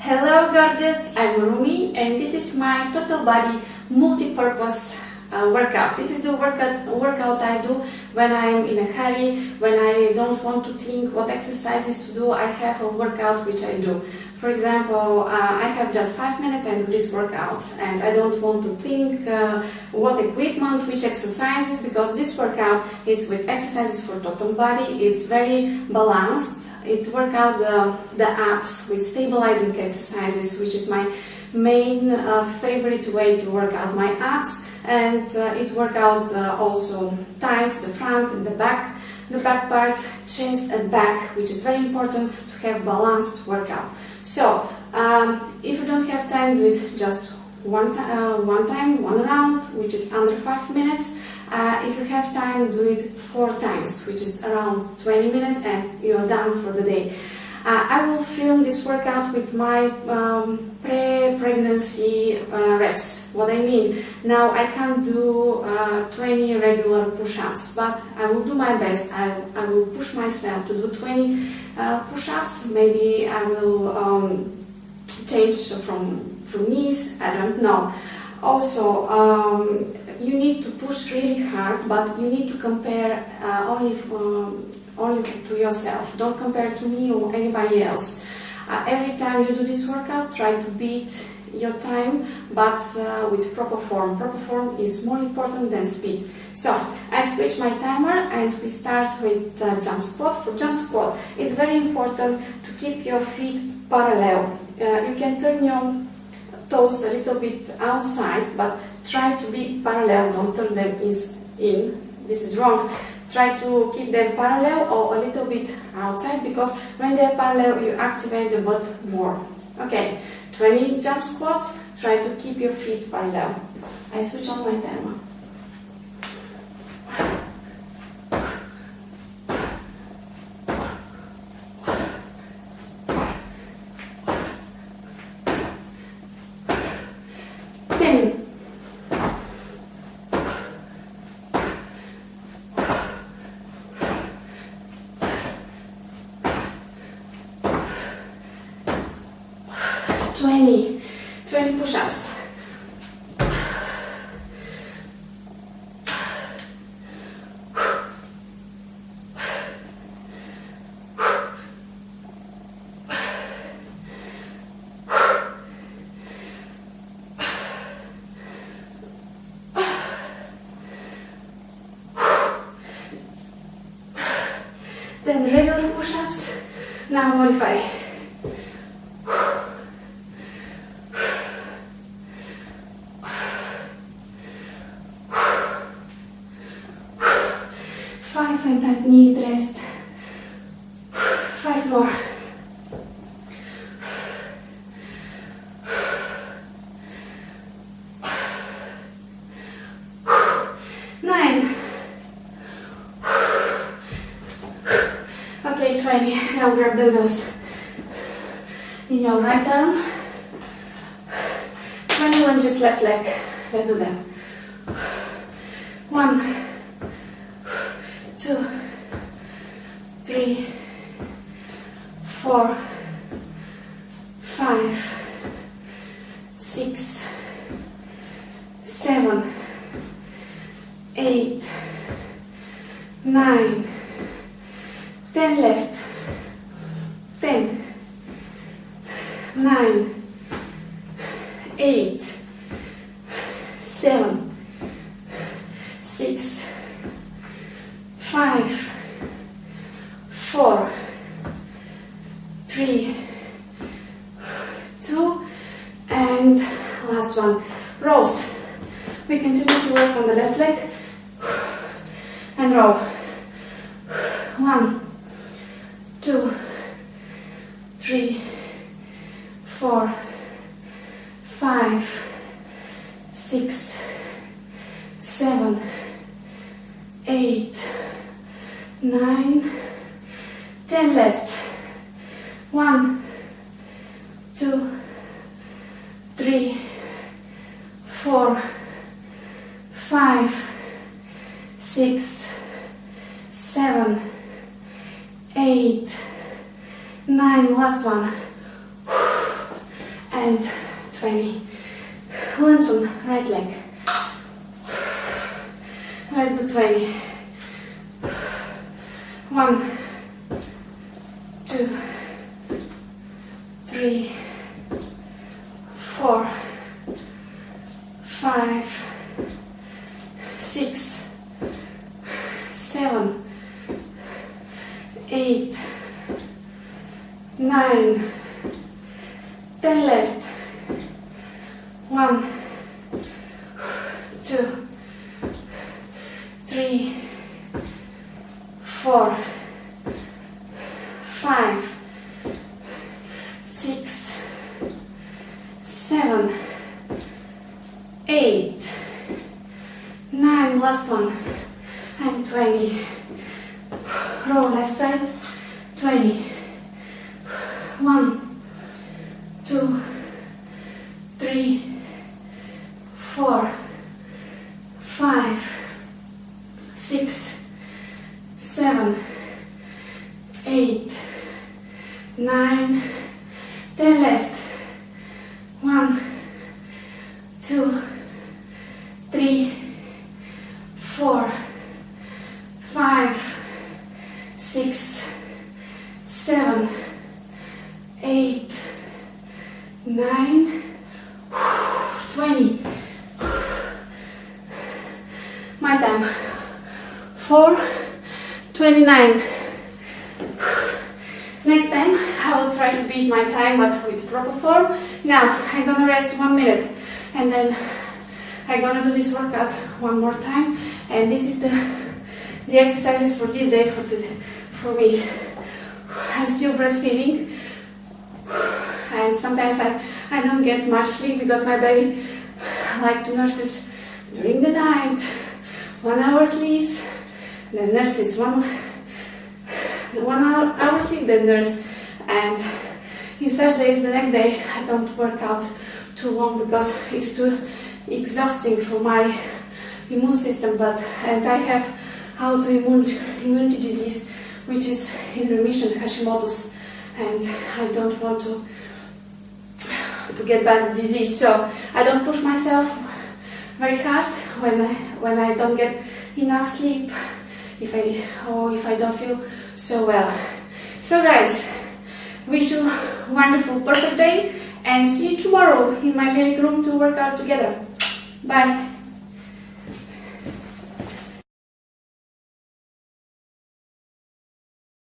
Hello gorgeous, I'm Rumi and this is my total body multi-purpose workout. This is the workout I do when I'm in a hurry, when I don't want to think what exercises to do. I have a workout which I do. For example, I have just 5 minutes and do this workout and I don't want to think what equipment, which exercises, because this workout is with exercises for total body. It's very balanced. It works out the abs with stabilizing exercises, which is my main favorite way to work out my abs, and it works out also thighs, the front and the back part, chest and back, which is very important to have balanced workout. So if you don't have time, do it just one round, which is under 5 minutes. If you have time, do it 4 times, which is around 20 minutes, and you're done for the day. I will film this workout with my pre-pregnancy reps. What I mean, now I can't do 20 regular push-ups, but I will do my best. I will push myself to do 20 push-ups. Maybe I will change from knees, I don't know. Also, you need to push really hard, but you need to compare only to yourself. Don't compare to me or anybody else. Every time you do this workout, try to beat your time, but with proper form. Proper form is more important than speed. So I switch my timer and we start with jump squat. For jump squat, it's very important to keep your feet parallel. You can turn your toes a little bit outside, but try to be parallel. Don't turn them in. This is wrong. Try to keep them parallel or a little bit outside, because when they're parallel, you activate the butt more. Okay, 20 jump squats. Try to keep your feet parallel. I switch on my timer. Twenty push-ups. Then regular push-ups. Now modify. 5 and I need rest. 5 more. 9. Okay, 20. Now grab the nose in your right arm. 20 lunges left leg. Let's do them. 1, 2, 3, 4, 5, 6, 7, 8, 9, 10 left. 10, 9, 8, 7, 6, 5, 4, 3, 2, and last one, rows. We continue to work on the left leg and row. 1, 2, 3, 4, 5, 6, 7, 8, 9, 10 left. 1, 2, 3, 4, 5, 6, 7, 8, 9, last one. and 20. Lunge on right leg. Let's do 20. 1, 2, 3, 4, 5, 6, 7, 8, 9, 10 left. 1, 2, 3, 4, 5, 6, 7, 8, 9, last one, and 20. Roll left side, 20. 1, 2, 3, 4, 5, 6, 7, 8, 9, 10 left. 1, 2, 3, 4, 5, 6, 7, 8, 9, 20. My time. 4:29. Next time I will try to beat my time but with proper form. Now I'm gonna rest 1 minute and then I'm gonna do this workout one more time, and this is the exercises for this day for me. I'm still breastfeeding and sometimes I don't get much sleep because my baby like to nurses during the night. 1 hour sleeps, then nurses 1 hour sleep, then nurse, and in such days the next day I don't work out too long because it's too exhausting for my immune system. And I have autoimmunity disease which is in remission, Hashimoto's, and I don't want to get bad disease, so I don't push myself very hard when I don't get enough sleep, if I don't feel so well. So guys, wish you a wonderful, perfect day, and see you tomorrow in my living room to work out together. Bye.